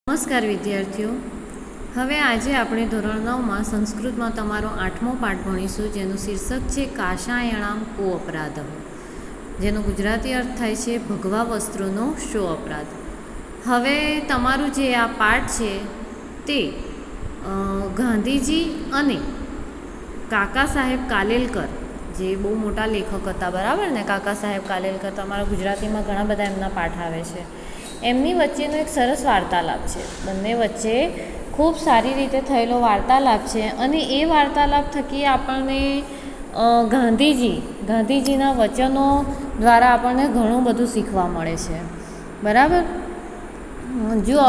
નમસ્કાર વિદ્યાર્થીઓ, હવે આજે આપણે ધોરણ 9માં સંસ્કૃતમાં તમારો 8મો પાઠ ભણીશું, જેનું શીર્ષક છે કાષાયણામ કો અપરાધ, જેનો ગુજરાતી અર્થ થાય છે ભગવા વસ્ત્રોનો શો અપરાધ. હવે તમારું જે આ પાઠ છે તે ગાંધીજી અને કાકા સાહેબ કાલેલકર, જે બહુ મોટા લેખક હતા, બરાબર ને? કાકા સાહેબ કાલેલકર, તમારા ગુજરાતીમાં ઘણા બધા એમના પાઠ આવે છે. એમની વચ્ચેનો એક સરસ વાર્તાલાપ છે. બંને વચ્ચે ખૂબ સારી રીતે થયેલો વાર્તાલાપ છે અને એ વાર્તાલાપ થકી આપણને ગાંધીજીના વચનો દ્વારા આપણને ઘણું બધું શીખવા મળે છે, બરાબર? જો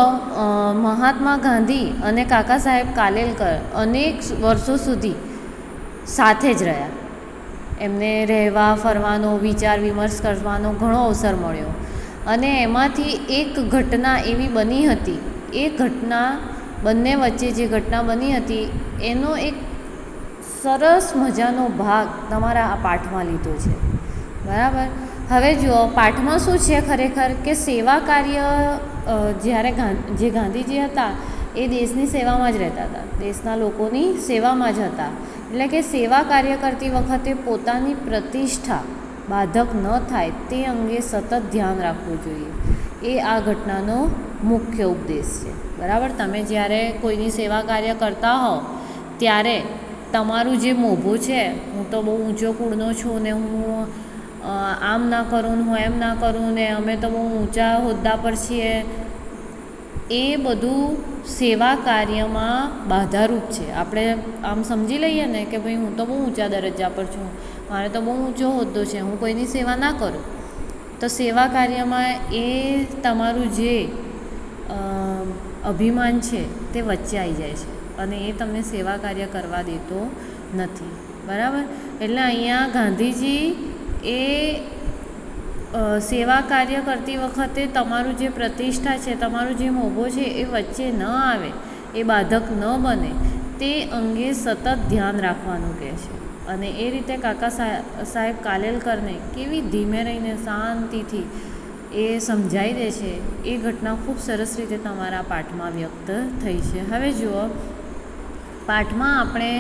મહાત્મા ગાંધી અને કાકા સાહેબ કાલેલકર અનેક વર્ષો સુધી સાથે જ રહ્યા. એમને રહેવા ફરવાનો, વિચાર વિમર્શ કરવાનો ઘણો અવસર મળ્યો અને એમાંથી એક ઘટના એવી બની હતી, એ ઘટના બંને વચ્ચે જે ઘટના બની હતી એનો એક સરસ મજાનો ભાગ તમારા આ પાઠમાં લીધો છે, બરાબર? હવે જુઓ, પાઠમાં શું છે ખરેખર કે સેવા કાર્ય, જ્યારે જે ગાંધીજી હતા એ દેશની સેવામાં જ રહેતા હતા, દેશના લોકોની સેવામાં જ હતા. એટલે કે સેવા કાર્ય કરતી વખતે પોતાની પ્રતિષ્ઠા બાધક ન થાય તે અંગે સતત ધ્યાન રાખવું જોઈએ. એ આ ઘટનાનો મુખ્ય ઉપદેશ છે, બરાબર? તમે જ્યારે કોઈની સેવા કાર્ય કરતા હો ત્યારે તમારું જે મોભું છે, હું તો બહુ ઊંચો કુળનો છું ને હું આમ ના કરું, હું એમ ના કરું ને અમે તો બહુ ઊંચા હોદ્દા પર છીએ, એ બધું સેવા કાર્યમાં બાધારૂપ છે. આપણે આમ સમજી લઈએ ને કે ભાઈ હું તો બહુ ઊંચા દરજ્જા પર છું, મારે તો બહુ ઊંચો હોદ્દો છે, હું કોઈની સેવા ના કરું, તો સેવા કાર્યમાં એ તમારું જે અભિમાન છે તે વચ્ચે આવી જાય છે અને એ તમને સેવા કાર્ય કરવા દેતો નથી, બરાબર? એટલે અહીંયા ગાંધીજી એ સેવા કાર્ય કરતી વખતે તમારું જે પ્રતિષ્ઠા છે, તમારું જે મોભો છે એ વચ્ચે ન આવે, એ બાધક ન બને, તે અંગે સતત ધ્યાન રાખવાનું કહે છે. અને એ રીતે કાકા સાહેબ કાલેલકરને કેવી ધીમે રહીને શાંતિથી એ સમજાવી દે છે, એ ઘટના ખૂબ સરસ રીતે તમારા પાઠમાં વ્યક્ત થઈ છે. હવે જુઓ, પાઠમાં આપણે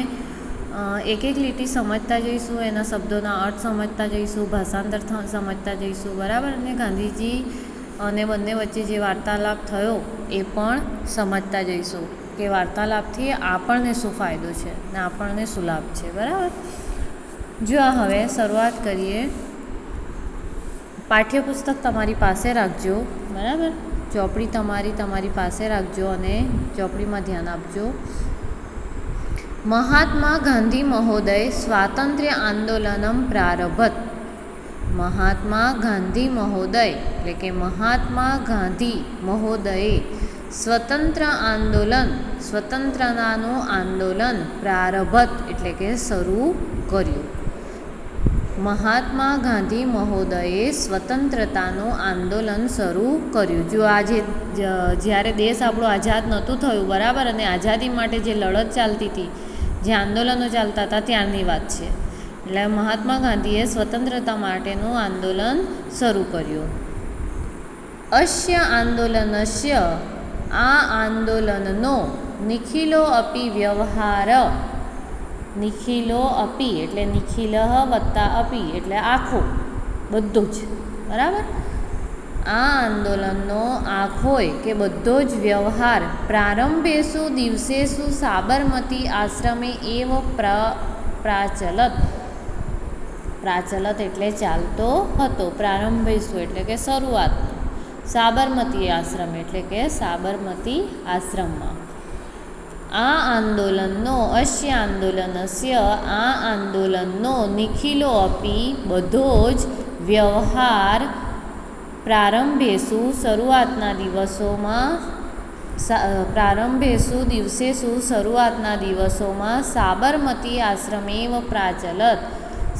એક એક લીટી સમજતા જઈશું, એના શબ્દોના અર્થ સમજતા જઈશું, ભાષાંતર સમજતા જઈશું, બરાબર? અને ગાંધીજી અને બંને વચ્ચે જે વાર્તાલાપ થયો એ પણ સમજતા જઈશું કે વાર્તાલાપથી આપણને શું ફાયદો છે ને આપણને શું લાભ છે, બરાબર? જો હવે શરૂઆત કરીએ. પાઠ્યપુસ્તક તમારી પાસે રાખજો, બરાબર? ચોપડી તમારી પાસે રાખજો અને ચોપડીમાં ધ્યાન આપજો. મહાત્મા ગાંધી મહોદય સ્વાતંત્ર્ય આંદોલનમ પ્રારભત. મહાત્મા ગાંધી મહોદય એટલે કે મહાત્મા ગાંધી મહોદયે સ્વતંત્રતાનું આંદોલન પ્રારભત એટલે કે શરૂ કર્યું. મહાત્મા ગાંધી મહોદયે સ્વતંત્રતાનું આંદોલન શરૂ કર્યું. જો આજે જ્યારે દેશ આપણો આઝાદ નહોતું થયું, બરાબર, અને આઝાદી માટે જે લડત ચાલતી હતી, જે આંદોલનો ચાલતા હતા, ત્યારની વાત છે. એટલે મહાત્મા ગાંધીએ સ્વતંત્રતા માટેનું આંદોલન શરૂ કર્યું. અસ્ય આંદોલનસ્ય, આ આંદોલનનો નિખિલો અપી વ્યવહાર, નિખિલો અપી એટલે નિખિલઃ વત્તા અપી એટલે આખો, બધું જ, બરાબર? આ આંદોલનનો આખોય કે બધો જ વ્યવહાર પ્રારંભેષુ દિવસેષુ સાબરમતી આશ્રમે એવ પ્રાચલત. પ્રાચલત એટલે ચાલતો હતો, પ્રારંભેષુ એટલે કે શરૂઆત, સાબરમતી આશ્રમ એટલે કે સાબરમતી આશ્રમમાં. આ આંદોલનનો, અસ્ય આંદોલનસ્ય, આ આંદોલનનો, નિખિલો અપી બધો જ વ્યવહાર, પ્રારંભેષુ શરૂઆતના દિવસોમાં, પ્રારંભેષુ દિવસેષુ શરૂઆતના દિવસોમાં, સાબરમતી આશ્રમેવ પ્રાચલત,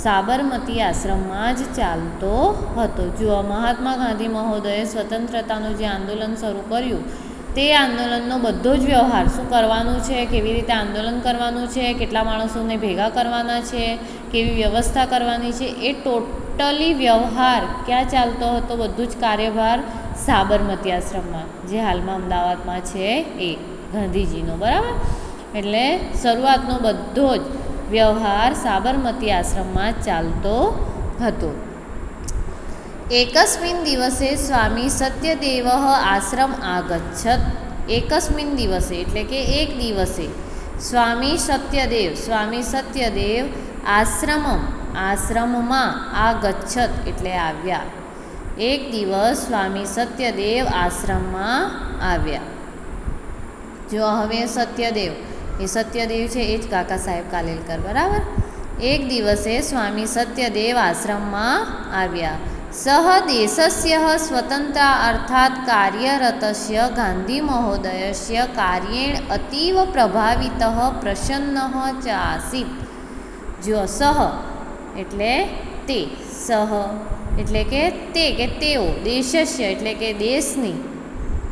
સાબરમતી આશ્રમમાં જ ચાલતો હતો. જુઓ, મહાત્મા ગાંધી મહોદયે સ્વતંત્રતાનું જે આંદોલન શરૂ કર્યું, તે આંદોલનનો બધો જ વ્યવહાર, શું કરવાનું છે, કેવી રીતે આંદોલન કરવાનું છે, કેટલા માણસોને ભેગા કરવાના છે, કેવી વ્યવસ્થા કરવાની છે, એ ટોટલી વ્યવહાર ક્યાં ચાલતો હતો? બધું જ કાર્યભાર સાબરમતી આશ્રમમાં, જે હાલમાં અમદાવાદમાં છે એ ગાંધીજીનો, બરાબર. એટલે શરૂઆતનો બધો જ વ્યવહાર સાબરમતી આશ્રમમાં ચાલતો હતો. એકસ્મિન દિવસે સ્વામી સત્યદેવ આશ્રમ આગચ્છત. એકસ્મિન દિવસે એટલે કે એક દિવસે સ્વામી સત્યદેવ આશ્રમમાં આગચ્છત એટલે આવ્યા. એક દિવસ સ્વામી સત્યદેવ આશ્રમમાં આવ્યા. જો હવે સત્યદેવ છે એ જ કાકા સાહેબ કાલેલકર, બરાબર. એક દિવસે સ્વામી સત્યદેવ આશ્રમમાં આવ્યા. સહ દેશસ્ય સ્વતંત્ર અર્થાત કાર્યરતસ્ય ગાંધી મહોદયસ્ય કાર્યેણ અતીવ પ્રભાવિત પ્રસન્ન ચ આસીત. જો સહ એટલે તે, સહ એટલે કે તેઓ, દેશસ્ય એટલે કે દેશની,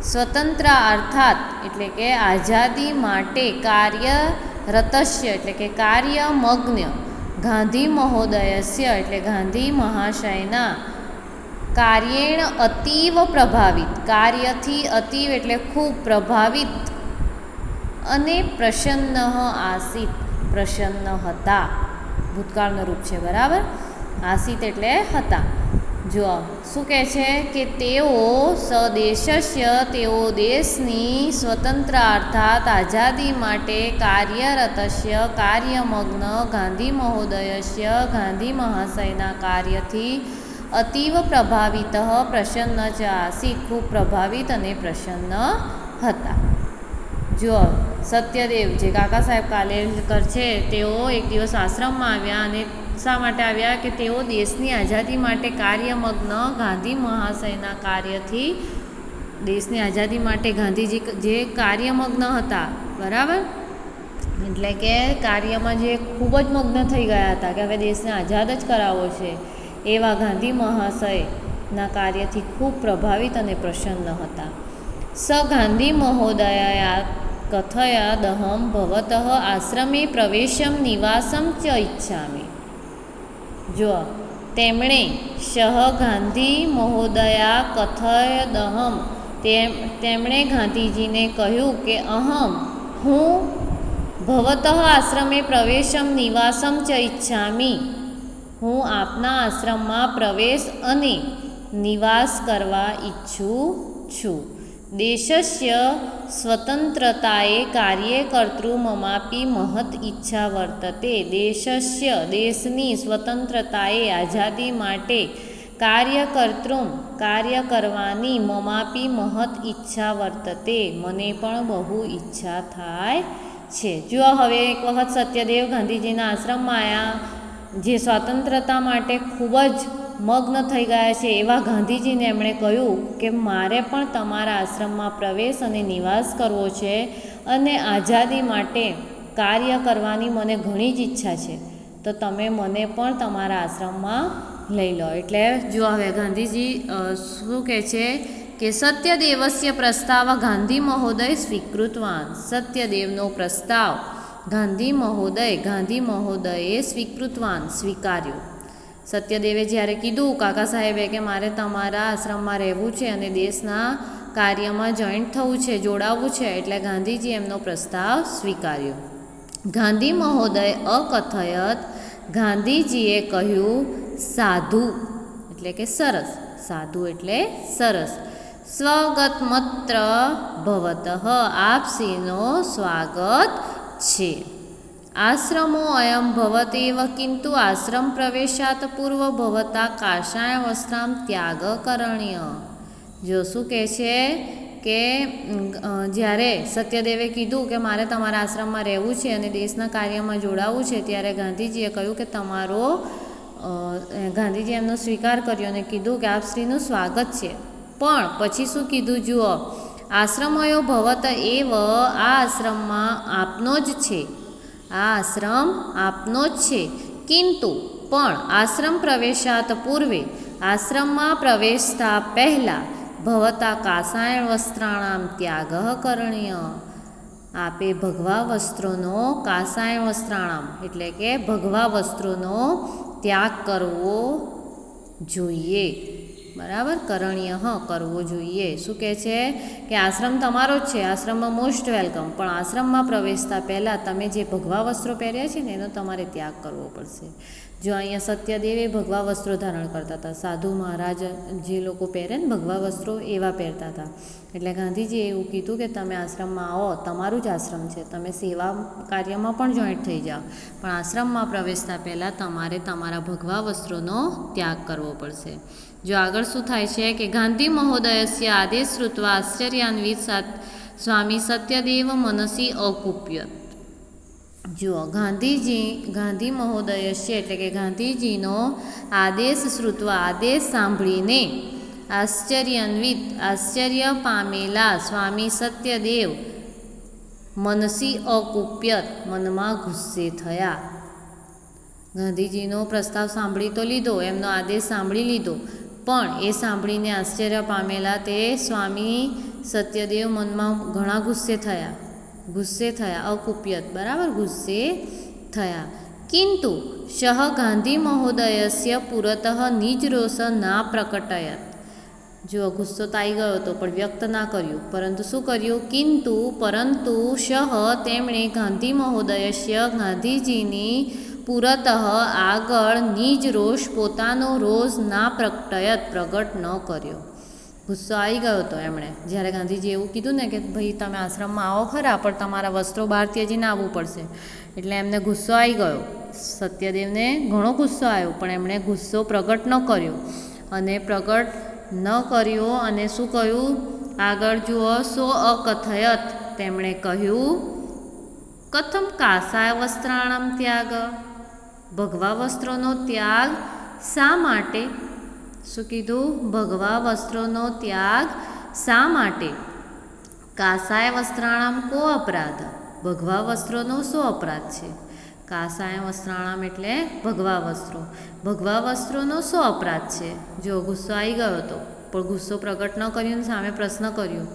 સ્વતંત્ર અર્થાત એટલે કે આઝાદી માટે, કાર્યરતસ્ય એટલે કે કાર્યમગ્ન, ગાંધી મહોદયસ્ય એટલે ગાંધી મહાશયના, કાર્યેણ અતીવ પ્રભાવિત, કાર્યથી અતીવ એટલે ખૂબ પ્રભાવિત, અને પ્રસન્ન આસીત પ્રસન્ન હતા. ભૂતકાળનું રૂપ છે, બરાબર. આસીત એટલે હતા. જો શું કહે છે કે તેઓ સ્વદેશસ્ય તેઓ દેશની, સ્વતંત્ર અર્થાત આઝાદી માટે, કાર્યરતસ્ય કાર્યમગ્ન, ગાંધી મહોદયસ્ય ગાંધી મહાશયના કાર્યથી, અતીવ પ્રભાવિત પ્રસન્ન ચ આસીત ખૂબ પ્રભાવિત અને પ્રસન્ન હતા. જો સત્યદેવ જે કાકા સાહેબ કાલેલકર છે તેઓ એક દિવસ આશ્રમમાં આવ્યા, અને શા માટે આવ્યા કે તેઓ દેશની આઝાદી માટે કાર્યમગ્ન, ગાંધી મહાશયના કાર્યથી, દેશની આઝાદી માટે ગાંધીજી જે કાર્યમગ્ન હતા, બરાબર. એટલે કે કાર્યમાં જે ખૂબ જ મગ્ન થઈ ગયા હતા કે હવે દેશને આઝાદ જ કરાવવો છે, એવા ગાંધી મહાશયના કાર્યથી ખૂબ પ્રભાવિત અને પ્રસન્ન હતા. સ ગાંધી મહોદયા કથયાદહમ ભવતઃ આશ્રમે પ્રવેશમ નિવાસમ ચ ઈચ્છામિ. જો તેમણે ગાંધી મહોદયા કથયદહમ તેમણે ગાંધીજીને કહ્યું કે હું ભવતઃ આશ્રમે પ્રવેશમ નિવાસમ ચ ઈચ્છામિ, હું આપના આશ્રમમાં પ્રવેશ અને નિવાસ કરવા ઈચ્છું છું. દેશસ્ય સ્વતંત્રતાએ કાર્યકર્તૃ મમાપી મહત ઈચ્છા વર્તતે. દેશની સ્વતંત્રતાએ, આઝાદી માટે, કાર્ય કરવાની મમાપી મહત ઈચ્છા વર્તતે મને પણ બહુ ઈચ્છા થાય છે. જો હવે એક વખત સત્યદેવ ગાંધીજીના આશ્રમમાં આવ્યા, જે સ્વતંત્રતા માટે ખૂબ જ મગ્ન થઈ ગયા છે એવા ગાંધીજીને એમણે કહ્યું કે મારે પણ તમારા આશ્રમમાં પ્રવેશ અને નિવાસ કરવો છે, અને આઝાદી માટે કાર્ય કરવાની મને ઘણી જ ઈચ્છા છે, તો તમે મને પણ તમારા આશ્રમમાં લઈ લો. એટલે જો હવે ગાંધીજી શું કહે છે કે સત્યદેવસ્ય પ્રસ્તાવ ગાંધી મહોદય સ્વીકૃતવાન. સત્યદેવનો પ્રસ્તાવ ગાંધી મહોદયે સ્વીકાર્યો. સત્યદેવે જ્યારે કીધું કાકા સાહેબે કે મારે તમારા આશ્રમમાં રહેવું છે અને દેશના કાર્યમાં જોઈન્ટ થવું છે, જોડાવવું છે, એટલે ગાંધીજી એમનો પ્રસ્તાવ સ્વીકાર્યો. ગાંધી મહોદય અકથયત, ગાંધીજીએ કહ્યું સાધુ એટલે કે સરસ, સાધુ એટલે સરસ. સ્વગતમત્ર ભવતઃ, આપશ્રીનો સ્વાગત છે. આશ્રમો અયમ ભવતેવ કિંતુ આશ્રમ પ્રવેશાત પૂર્વ ભવતા કાષાય વસ્ત્રામ ત્યાગ કરણીય. જો શું કહે છે કે જ્યારે સત્યદેવે કીધું કે મારે તમારા આશ્રમમાં રહેવું છે અને દેશના કાર્યમાં જોડાવવું છે, ત્યારે ગાંધીજીએ કહ્યું કે ગાંધીજી એમનો સ્વીકાર કર્યો અને કીધું કે આપ શ્રીનું સ્વાગત છે. પણ પછી શું કીધું જુઓ, આશ્રમયો ભવત એવ, આ આશ્રમમાં આપનો જ છે, આ આશ્રમ આપનો જ છે. કિંતુ પણ આશ્રમ પ્રવેશાત પૂર્વે, આશ્રમમાં પ્રવેશતા પહેલાં, ભવતા કાષાયણ વસ્ત્રાણામ ત્યાગ કરણીય, આપે ભગવા વસ્ત્રોનો, કાષાયણ વસ્ત્રાણામ એટલે કે ભગવા વસ્ત્રોનો ત્યાગ કરવો જોઈએ. બરાબર, કરણીય કરવો જોઈએ. શું કહે છે કે આશ્રમ તમારો જ છે, આશ્રમમાં મોસ્ટ વેલકમ, પણ આશ્રમમાં પ્રવેશતા પહેલાં તમે જે ભગવા વસ્ત્રો પહેર્યા છે ને એનો તમારે ત્યાગ કરવો પડશે. જો અહીંયા સત્યદેવે ભગવા વસ્ત્રો ધારણ કરતા હતા, સાધુ મહારાજ જે લોકો પહેરે ને ભગવા વસ્ત્રો એવા પહેરતા હતા. એટલે ગાંધીજીએ એવું કીધું કે તમે આશ્રમમાં આવો, તમારું જ આશ્રમ છે, તમે સેવા કાર્યમાં પણ જોઈન્ટ થઈ જાઓ, પણ આશ્રમમાં પ્રવેશતા પહેલાં તમારે તમારા ભગવા વસ્ત્રોનો ત્યાગ કરવો પડશે. જો આગળ શું થાય છે કે ગાંધી મહોદયસ્ય આદેશ શ્રુત્વા આશ્ચર્યાન્વિત સ્વામી સત્યદેવ મનસી અકુપ્યત. જુઓ, ગાંધી મહોદયસ્ય એટલે કે ગાંધીજીનો આદેશ શ્રુત્વા આદેશ સાંભળીને આશ્ચર્ય પામેલા સ્વામી સત્યદેવ મનસી અકુપ્યત મનમાં ગુસ્સે થયા. ગાંધીજીનો પ્રસ્તાવ સાંભળી તો લીધો, એમનો આદેશ સાંભળી લીધો, પણ એ સાંભળીને આશ્ચર્ય પામેલા તે સ્વામી સત્યદેવ મનમાં ઘણા ગુસ્સે થયા, અકુપ્યત, બરાબર, ગુસ્સે થયા. કિંતુ શહ ગાંધી મહોદયસ્ય પુરતઃ નિજ રોષ ના પ્રકટયત. જો ગુસ્સો તો આવી ગયો હતો પણ વ્યક્ત ના કર્યું, પરંતુ શું કર્યું? પરંતુ શહ તેમણે ગાંધી મહોદયસ્ય ગાંધીજીની પુરતઃ આગળ નિજ રોષ પોતાનો રોષ ના પ્રગટ ન કર્યો. ગુસ્સો આવી ગયો હતો એમણે, જ્યારે ગાંધીજી એવું કીધું ને કે ભાઈ તમે આશ્રમમાં આવો ખરા, પણ તમારા વસ્ત્રો બહાર ત્યજીને આવવું પડશે. એટલે એમને ગુસ્સો આવી ગયો, સત્યદેવને ઘણો ગુસ્સો આવ્યો, પણ એમણે ગુસ્સો પ્રગટ ન કર્યો. અને પ્રગટ ન કર્યો અને શું કહ્યું? આગળ જુઓ, સો અકથયત, તેમણે કહ્યું કથમ કાસાય વસ્ત્રાણમ ત્યાગ, ભગવા વસ્ત્રોનો ત્યાગ શા માટે? શું કીધું? ભગવા વસ્ત્રોનો ત્યાગ શા માટે? કાસાય વસ્ત્રાણામ કો અપરાધ, ભગવા વસ્ત્રોનો શું અપરાધ છે? કાસાય વસ્ત્રાણામ એટલે ભગવા વસ્ત્રો, ભગવા વસ્ત્રોનો શું અપરાધ છે? જો ગુસ્સો આવી ગયો હતો, પણ ગુસ્સો પ્રગટ ન કર્યો, સામે પ્રશ્ન કર્યો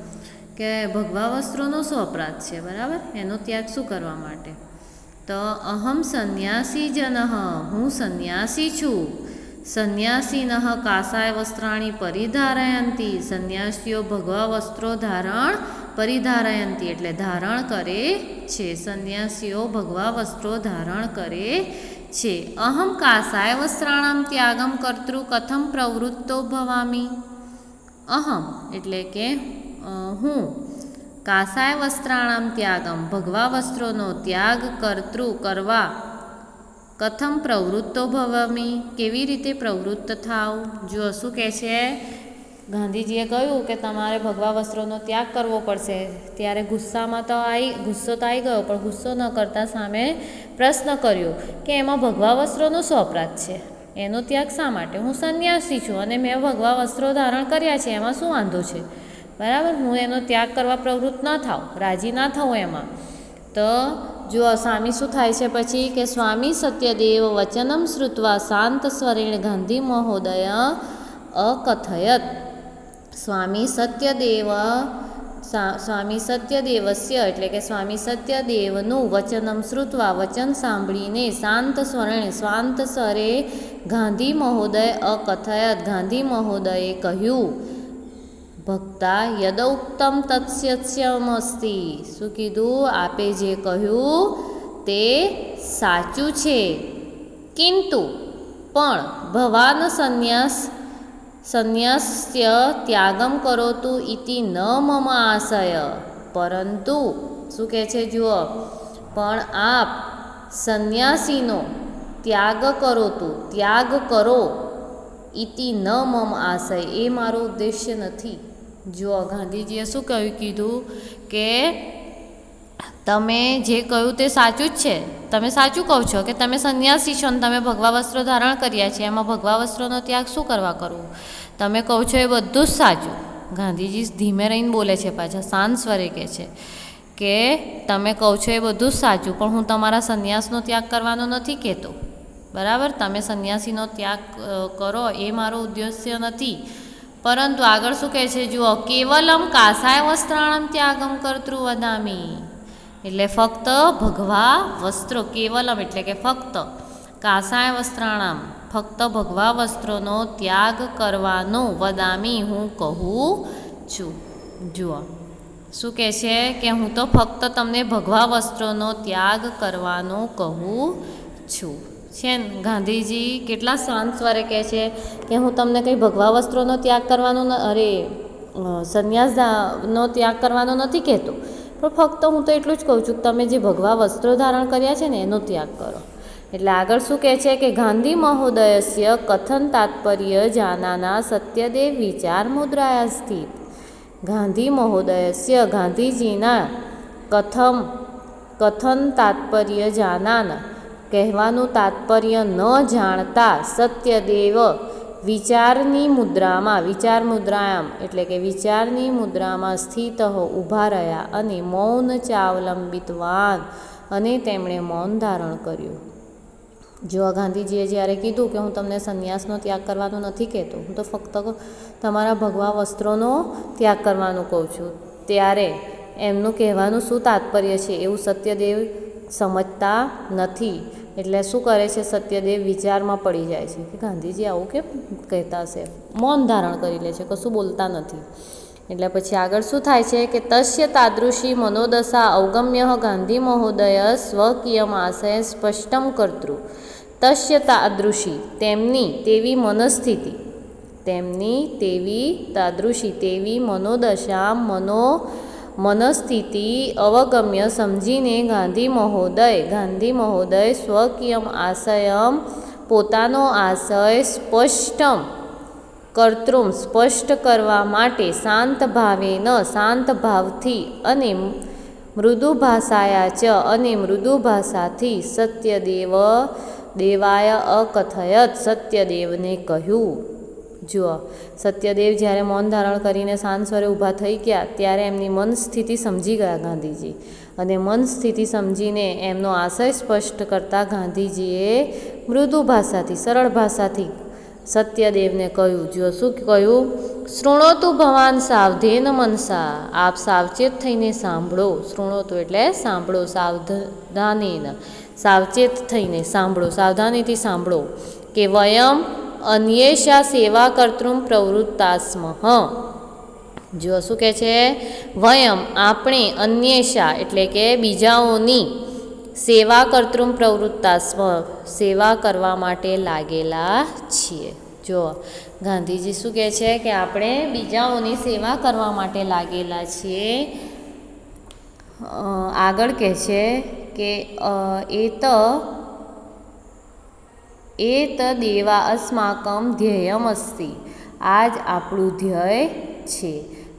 કે ભગવા વસ્ત્રોનો શું અપરાધ છે, બરાબર, એનો ત્યાગ શું કરવા માટે? તો અહમ સંન્યાસી જનઃ, હું સંન્યાસી છું. સંન્યાસીનઃ કાસાય વસ્ત્રાણી પરિધારયંતી, સંન્યાસીઓ ભગવા વસ્ત્રો પરિધારયંતી એટલે ધારણ કરે છે. સંન્યાસીઓ ભગવા વસ્ત્રો ધારણ કરે છે. અહમ કાસાય વસ્ત્રાણામ ત્યાગમ કર્તૃ કથમ પ્રવૃત્તો ભવામી. અહમ એટલે કે હું, કાસાય વસ્ત્રાણામ ત્યાગમ ભગવા વસ્ત્રોનો ત્યાગ કરવા, કથમ પ્રવૃત્તો ભવામી કેવી રીતે પ્રવૃત્ત થાવ. જો શું કહે છે? ગાંધીજીએ કહ્યું કે તમારે ભગવા વસ્ત્રોનો ત્યાગ કરવો પડશે, ત્યારે ગુસ્સો તો આવી ગયો, પણ ગુસ્સો ન કરતા સામે પ્રશ્ન કર્યો કે એમાં ભગવા વસ્ત્રોનો શું અપરાધ છે, એનો ત્યાગ શા માટે? હું સંન્યાસી છું અને મેં ભગવા વસ્ત્રો ધારણ કર્યા છે, એમાં શું વાંધો છે, બરાબર, હું એનો ત્યાગ કરવા પ્રવૃત્ત ન થાઉં, રાજી ના થઉં એમાં. તો જો સ્વામી શું થાય છે પછી કે સ્વામી સત્યદેવ વચનમ શ્રુત્વા શાંત સ્વરેણ ગાંધી મહોદય અકથયત. સ્વામી સત્યદેવસ્ય એટલે કે સ્વામી સત્યદેવનું વચનમ શ્રુત્વા વચન સાંભળીને શાંત સ્વરે ગાંધી મહોદય અકથયત, ગાંધી મહોદયે કહ્યું ભક્તા યદૌક્તમ તત્સત્યમસ્તિ. શું કીધું? આપે જે કહ્યું તે સાચું છે. કિંતુ પણ ભવાન સંન્યાસ્ય ત્યાગમ કરોતુ ઇતિ ન મમ આશય. પરંતુ શું કહે છે? જુઓ, પણ આપ સંન્યાસીનો ત્યાગ કરો ઇતિ ન મમ આશય, એ મારો ઉદ્દેશ્ય નથી. જો ગાંધીજીએ શું કીધું કે તમે જે કહ્યું તે સાચું જ છે, તમે સાચું કહો છો કે તમે સંન્યાસી છો અને તમે ભગવા વસ્ત્રો ધારણ કર્યા છે, એમાં ભગવા વસ્ત્રોનો ત્યાગ શું કરવા કરવું? તમે કહો છો એ બધું જ સાચું. ગાંધીજી ધીમે રહીને બોલે છે, પાછા શાંત સ્વરે કહે છે કે તમે કહો છો એ બધું જ સાચું, પણ હું તમારા સંન્યાસનો ત્યાગ કરવાનો નથી કહેતો, બરાબર, તમે સંન્યાસીનો ત્યાગ કરો એ મારો ઉદ્દેશ્ય નથી. પરંતુ આગળ શું કહે છે? જુઓ, કેવલમ કાસાય વસ્ત્રાણમ ત્યાગમ કર્તૃ વદામી, એટલે ફક્ત ભગવા વસ્ત્રો, કેવલમ એટલે કે ફક્ત, કાસાય વસ્ત્રાણામ ફક્ત ભગવા વસ્ત્રોનો ત્યાગ કરવાનો વદામી હું કહું છું. જુઓ શું કહે છે કે હું તો ફક્ત તમને ભગવા વસ્ત્રોનો ત્યાગ કરવાનો કહું છું. છે ને ગાંધીજી કેટલા શાંત સ્વરે કહે છે કે હું તમને કંઈ ભગવા વસ્ત્રોનો ત્યાગ કરવાનો સંન્યાસનો ત્યાગ કરવાનો નથી કહેતો, પણ ફક્ત હું તો એટલું જ કહું છું કે તમે જે ભગવા વસ્ત્રો ધારણ કર્યા છે ને એનો ત્યાગ કરો. એટલે આગળ શું કહે છે કે ગાંધી મહોદયસ્ય કથન તાત્પર્ય જાનાના સત્યદેવ વિચાર મુદ્રાયા સ્થિત. ગાંધી મહોદયસ્ય ગાંધીજીના કથન તાત્પર્ય જાનાના કહેવાનું તાત્પર્ય ન જાણતા સત્યદેવ વિચારની મુદ્રામાં એટલે કે વિચારની મુદ્રામાં સ્થિત ઊભા રહ્યા અને મૌન ચાવલંબિતવાન અને તેમણે મૌન ધારણ કર્યું. જો ગાંધીજીએ જ્યારે કીધું કે હું તમને સંન્યાસનો ત્યાગ કરવાનો નથી કહેતો, હું તો ફક્ત તમારા ભગવા વસ્ત્રોનો ત્યાગ કરવાનું કહું છું, ત્યારે એમનું કહેવાનું શું તાત્પર્ય છે એવું સત્યદેવ સમજતા નથી. એટલે શું કરે છે, સત્યદેવ વિચારમાં પડી જાય છે કે ગાંધીજી આવું કેમ કહેતા હશે, મૌન ધારણ કરી લે છે, કશું બોલતા નથી. એટલે પછી આગળ શું થાય છે કે તસ્ય તાદૃશી મનોદશા અવગમ્ય ગાંધી મહોદય સ્વકીયમ આશય સ્પષ્ટમ કર્તૃ. તસ્ય તાદૃશી તેમની તેવી તેવી મનોદશા મનસ્થિતિ અવગમ્ય સમજીને ગાંધી મહોદય સ્વકીયમ આશયમ પોતાનો આશય સ્પષ્ટ કરવા માટે શાંત ભાવથી અને મૃદુ ભાષાથી દેવાય અકથયત સત્યદેવને કહ્યું. જુઓ સત્યદેવ જ્યારે મૌન ધારણ કરીને શાંત સ્વરે ઊભા થઈ ગયા ત્યારે એમની મન સ્થિતિ સમજી ગયા ગાંધીજી, અને મન સ્થિતિ સમજીને એમનો આશય સ્પષ્ટ કરતા ગાંધીજીએ મૃદુ ભાષાથી સરળ ભાષાથી સત્યદેવને કહ્યું. જો શું કહ્યું, શૃણોતુ ભવાન સાવધેન મનસા, આપ સાવચેત થઈને સાંભળો. શૃણોતુ એટલે સાંભળો, સાવચેત થઈને સાંભળો, સાવધાનીથી સાંભળો કે વયમ અન્યેષા સેવા કર્તૃમ પ્રવૃત્તાસ્મઃ. જો શું કહે છે, વયમ આપણે અન્યેષા એટલે કે બીજાઓની સેવા કર્તૃમ પ્રવૃત્તાસ્મ સેવા કરવા માટે લાગેલા છીએ. જો ગાંધીજી શું કહે છે કે આપણે બીજાઓની સેવા કરવા માટે લાગેલા છીએ. આગળ કહે છે કે એતદેવા અસ્માકમ ધ્યેયમ અસ્તિ, આ જ આપણું ધ્યેય છે.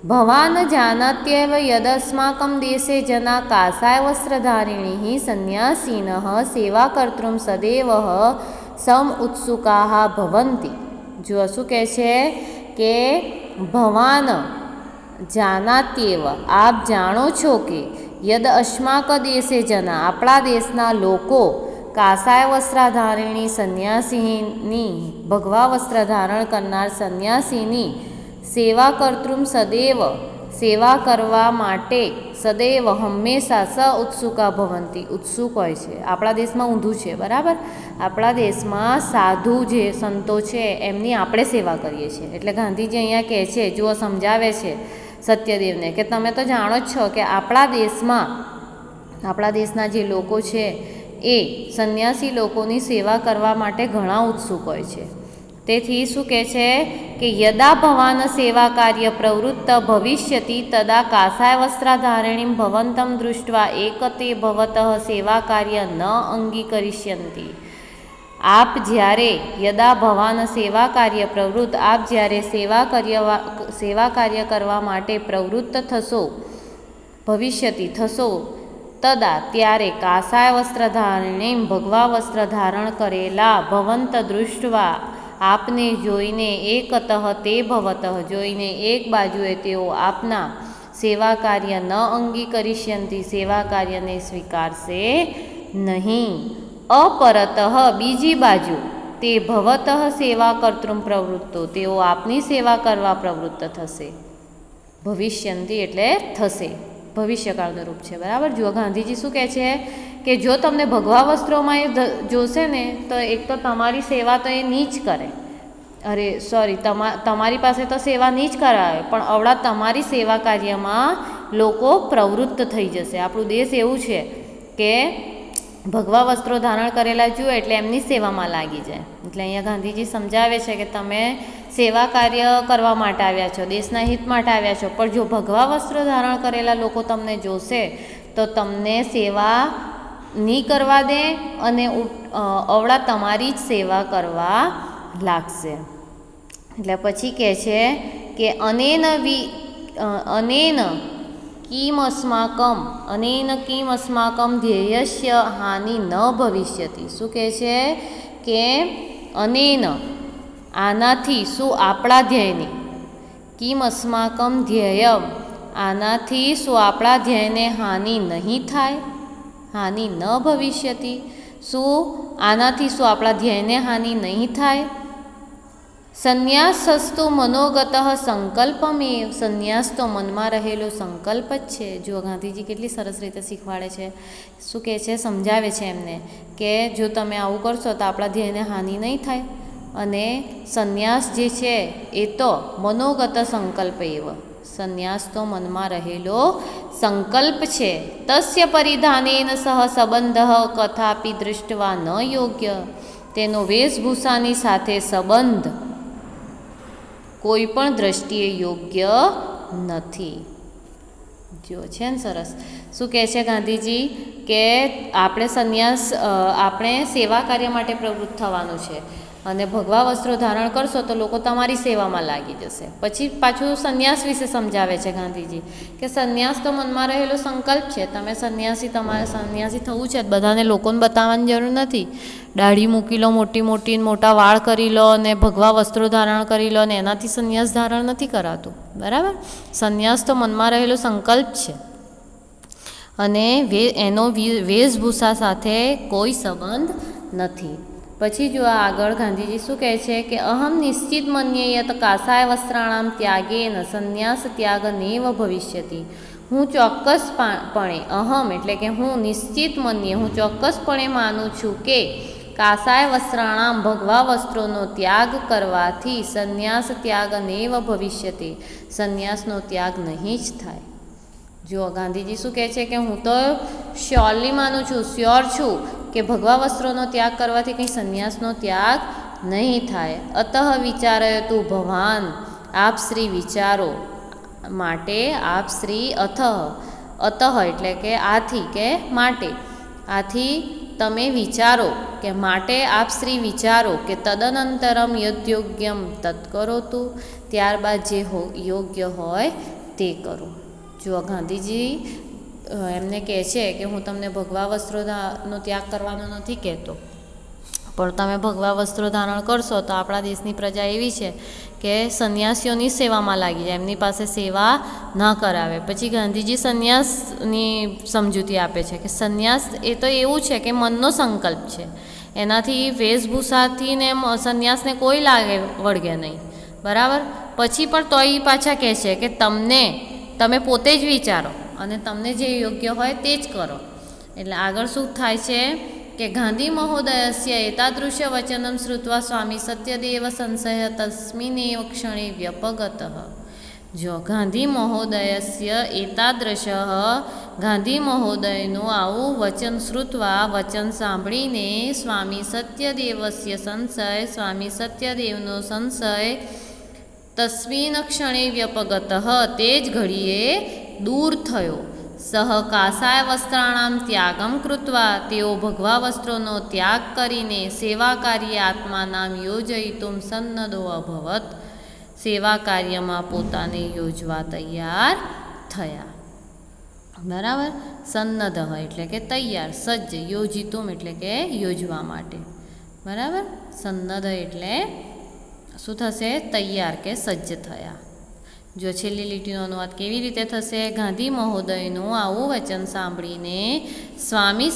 ભવાન જાનાત્યવ યદસ્માકમ દેશે જના કાષાય વસ્ત્રધારિણી સંન્યાસીન સેવા કર્તૃમ સદૈવ સમ ઉત્સુકાઃ ભવંતિ. જો શું કહે છે કે ભવાન જાનાત્યેવ આપ જાણો છો કે યદ અસ્માક દેશે જના આપણા દેશના લોકો કાષાય વસ્ત્રધારિણી સંન્યાસીની ભગવા વસ્ત્ર ધારણ કરનાર સંન્યાસીની સેવા કર્તૃમ સદૈવ સેવા કરવા માટે સદૈવ હંમેશા સ ઉત્સુકા ભવંતી ઉત્સુક હોય છે. આપણા દેશમાં ઊંધું છે, બરાબર. આપણા દેશમાં સાધુ જે સંતો છે એમની આપણે સેવા કરીએ છીએ. એટલે ગાંધીજી અહીંયા કહે છે, જુઓ સમજાવે છે સત્યદેવને કે તમે તો જાણો જ છો કે આપણા દેશના જે લોકો છે એ સંન્યાસી લોકોની સેવા કરવા માટે ઘણા ઉત્સુક હોય છે. તેથી શું કહે છે કે યદા ભવાન સેવા કાર્ય પ્રવૃત્ત ભવિષ્યતિ તદા કાષાય વસ્ત્રધારિણીં ભવંતમ દૃષ્ટ્વા એકતે ભવતઃ સેવા કાર્ય ન અંગીકરિષ્યન્તિ. આપ જ્યારે યદા ભવાન સેવા કાર્ય પ્રવૃત્ત આપ જ્યારે સેવા કાર્ય કરવા માટે પ્રવૃત્ત થશો, ભવિષ્યતિ થશો, તદા ત્યારે કાષાય વસ્ત્રધારિણીં ભગવા વસ્ત્ર ધારણ કરેલા ભવંત દૃષ્ટવા આપને જોઈને એકતઃ તે ભવતઃ જોઈને એક બાજુએ તેઓ આપના સેવા કાર્ય ન અંગીકરિષ્યન્તિ સેવા કાર્યને સ્વીકારશે નહીં. અપરતઃ બીજી બાજુ તે ભવતઃ સેવા કર્તૃમ પ્રવૃત્તો તેઓ આપની સેવા કરવા પ્રવૃત્ત થશે. ભવિષ્યંતિ એટલે થશે. ભવિષ્યકાળનું રૂપ છે. બરાબર. જુઓ ગાંધીજી શું કહે છે કે જો તમને ભગવા વસ્ત્રોમાં એ જોશે ને તો એક તો તમારી સેવા તો એ નહીં જ કરે, અરે સોરી, તમારી પાસે તો સેવા નહીં જ કરાવે, પણ અવળા તમારી સેવા કાર્યમાં લોકો પ્રવૃત્ત થઈ જશે. આપણું દેશ એવું છે કે ભગવા વસ્ત્રો ધારણ કરેલા જુએ એટલે એમની સેવામાં લાગી જાય. એટલે અહીંયા ગાંધીજી સમજાવે છે કે તમે સેવા કાર્ય કરવા માટે આવ્યા છો, દેશના હિત માટે આવ્યા છો, પણ જો ભગવા વસ્ત્રો ધારણ કરેલા લોકો તમને જોશે તો તમને સેવા નહીં કરવા દે અને અવળા તમારી જ સેવા કરવા લાગશે. એટલે પછી કહે છે કે અનેન કિમ અસ્માકમ ધ્યેયસ્ય હાનિ ન ભવિષ્યતિ. શું કહે છે કે આનાથી શું આપણા ધ્યેયની, કિમ અસ્માકમ ધ્યેયમ આનાથી શું આપણા ધ્યેયને હાનિ નહીં થાય, હાનિ ન ભવિષ્યતિ, શું આનાથી શું આપણા ધ્યેયને હાનિ નહીં થાય. સંન્યાસસ્તુ મનોગત સંકલ્પમેવ, સંન્યાસ તો મનમાં રહેલો સંકલ્પ જ છે. જો ગાંધીજી કેટલી સરસ રીતે શીખવાડે છે, શું કહે છે, સમજાવે છે એમને કે જો તમે આવું કરશો તો આપણા ધ્યેયને હાનિ નહીં થાય. અને સંન્યાસ જે છે એ તો મનોગત સંકલ્પ એવ, સંન્યાસ તો મનમાં રહેલો સંકલ્પ છે. તસ્ય પરિધાનેન સહ સંબંધ કથાપી દૃષ્ટવા ન યોગ્ય, તેનો વેશભૂષાની સાથે સંબંધ કોઈ પણ દ્રષ્ટિએ યોગ્ય નથી. જો છે ને સરસ, શું કહે છે ગાંધીજી કે આપણે સેવા કાર્ય માટે પ્રવૃત્ત થવાનું છે અને ભગવા વસ્ત્રો ધારણ કરશો તો લોકો તમારી સેવામાં લાગી જશે. પછી પાછું સંન્યાસ વિશે સમજાવે છે ગાંધીજી કે સંન્યાસ તો મનમાં રહેલો સંકલ્પ છે. તમે તમારે સંન્યાસી થવું છે, બધાને લોકોને બતાવવાની જરૂર નથી. દાઢી મૂકી લો મોટી મોટા વાળ કરી લો અને ભગવા વસ્ત્રો ધારણ કરી લો અને એનાથી સંન્યાસ ધારણ નથી કરાતું. બરાબર. સંન્યાસ તો મનમાં રહેલો સંકલ્પ છે અને એનો વેશભૂષા સાથે કોઈ સંબંધ નથી. પછી જો આગળ ગાંધીજી શું કહે છે કે અહમ નિશ્ચિત મન્યેયત કાષાય વસ્ત્રાણામ ત્યાગેન સંન્યાસ ત્યાગ નેવ ભવિષ્યતિ. હું ચોક્કસપણે અહમ એટલે કે હું નિશ્ચિત મન્યે હું ચોક્કસપણે માનું છું કે કાષાય વસ્ત્રાણામ ભગવા વસ્ત્રોનો ત્યાગ કરવાથી સંન્યાસ ત્યાગ નેવ ભવિષ્યતિ, સંન્યાસનો ત્યાગ નહીં જ થાય. જો ગાંધીજી શું કહે છે કે હું તો શ્યોર છું કે ભગવા વસ્ત્રોનો ત્યાગ કરવાથી કંઈ સંન્યાસનો ત્યાગ નહીં થાય. અતઃ વિચારય તું ભવાન, આપ શ્રી વિચારો માટે, આપ શ્રી અતઃ એટલે કે આથી કે માટે, આથી તમે વિચારો કે માટે આપ શ્રી વિચારો કે તદનંતરમ યદ્યોગ્યમ તત્કરોતુ, ત્યારબાદ જે યોગ્ય હોય તે કરો. જો ગાંધીજી એમને કહે છે કે હું તમને ભગવા વસ્ત્રોનો ત્યાગ કરવાનો નથી કહેતો, પણ તમે ભગવા વસ્ત્રો ધારણ કરશો તો આપણા દેશની પ્રજા એવી છે કે સંન્યાસીઓની સેવામાં લાગી જાય, એમની પાસે સેવા ન કરાવે. પછી ગાંધીજી સંન્યાસની સમજૂતી આપે છે કે સંન્યાસ એ તો એવું છે કે મનનો સંકલ્પ છે, એનાથી વેશભૂષાથી ને સંન્યાસને કોઈ વળગે નહીં. બરાબર. પછી પણ તોય પાછા કહે છે કે તમે પોતે જ વિચારો અને તમને જે યોગ્ય હોય તે જ કરો. એટલે આગળ શું થાય છે કે ગાંધી મહોદયસ્ય એતાદૃશ્ય વચનમ શ્રુત્વા સ્વામી સત્યદેવ સંશય તસ્મિનેવ ક્ષણે વ્યપગતઃ. જો ગાંધી મહોદયસ્ય એતાદૃશ, ગાંધી મહોદયનું આવું વચન શ્રુત્વા વચન સાંભળીને સ્વામી સત્યદેવસ્ય સંશય, સ્વામી સત્યદેવનો સંશય તસ્મિન ક્ષણે વ્યપગતઃ તે જ ઘડીએ દૂર થયો. સહ કાષાય વસ્ત્રાણામ ત્યાગમ કૃત્વા, તેઓ ભગવા વસ્ત્રોનો ત્યાગ કરીને સેવા કાર્ય આત્માનામ યોજયિતુમ સન્નદો અભવત, સેવા કાર્યમાં પોતાને યોજવા તૈયાર થયા. બરાબર. સન્નદ એટલે કે તૈયાર, સજ્જ, યોજિતુમ એટલે કે યોજવા માટે. બરાબર. સન્નદ એટલે શું થશે? તૈયાર કે સજ્જ થયા. જો છેલ્લી લીટીનો અનુવાદ કેવી રીતે થશે? ગાંધી મહોદયનું આવું વચન સાંભળીને સ્વામી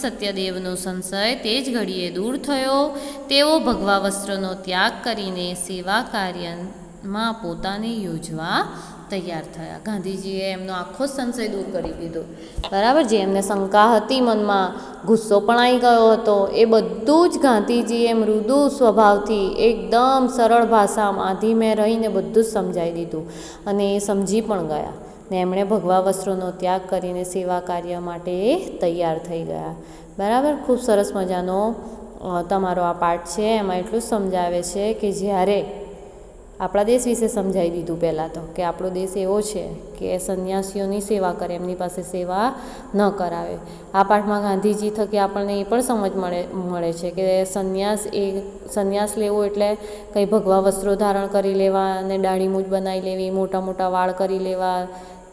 સત્યદેવનો સંશય તે જ ઘડીએ દૂર થયો. તેઓ ભગવા વસ્ત્રનો ત્યાગ કરીને સેવા કાર્યમાં પોતાને યોજવા તૈયાર થયા. ગાંધીજીએ એમનો આખો સંશય દૂર કરી દીધો. બરાબર, જે એમને શંકા હતી મનમાં, ગુસ્સો પણ આવી ગયો હતો, એ બધું જ ગાંધીજીએ મૃદુ સ્વભાવથી એકદમ સરળ ભાષામાં ધીમે રહીને બધું જ સમજાવી દીધું અને એ સમજી પણ ગયા ને એમણે ભગવા વસ્ત્રોનો ત્યાગ કરીને સેવા કાર્ય માટે તૈયાર થઈ ગયા. બરાબર, ખૂબ સરસ મજાનો તમારો આ પાઠ છે. એમાં એટલું જ સમજાવે છે કે જ્યારે આપણા દેશ વિશે સમજાવી દીધું પહેલાં તો, કે આપણો દેશ એવો છે કે સંન્યાસીઓની સેવા કરે, એમની પાસે સેવા ન કરાવે. આ પાઠમાં ગાંધીજી થકી આપણને એ પણ સમજ મળે છે કે સંન્યાસ લેવો એટલે કંઈ ભગવા વસ્ત્રો ધારણ કરી લેવા અને દાઢી મૂછ બનાવી લેવી, મોટા મોટા વાળ કરી લેવા,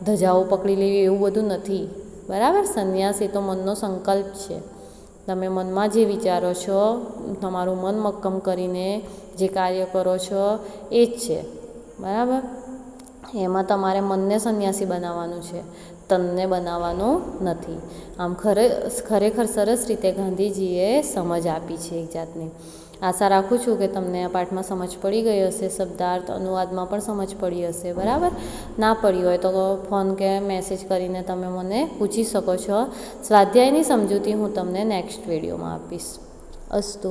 ધજાઓ પકડી લેવી, એવું બધું નથી. બરાબર, સંન્યાસ એ તો મનનો સંકલ્પ છે. તમે મનમાં જે વિચારો છો, તમારું મન મક્કમ કરીને જે કાર્ય કરો છો એ જ છે. બરાબર, એમાં તમારે મનને સંન્યાસી બનાવવાનું છે, તનને બનાવવાનું નથી. આમ ખરેખર સરસ રીતે ગાંધીજીએ સમજ આપી છે એક જાતની. આશા રાખું છું કે તમને આ પાઠમાં સમજ પડી ગઈ હશે, શબ્દાર્થ અનુવાદમાં પણ સમજ પડી હશે. બરાબર, ના પડી હોય તો ફોન કે મેસેજ કરીને તમે મને પૂછી શકો છો. સ્વાધ્યાયની સમજૂતી હું તમને નેક્સ્ટ વિડીયોમાં આપીશ. અસ્તુ.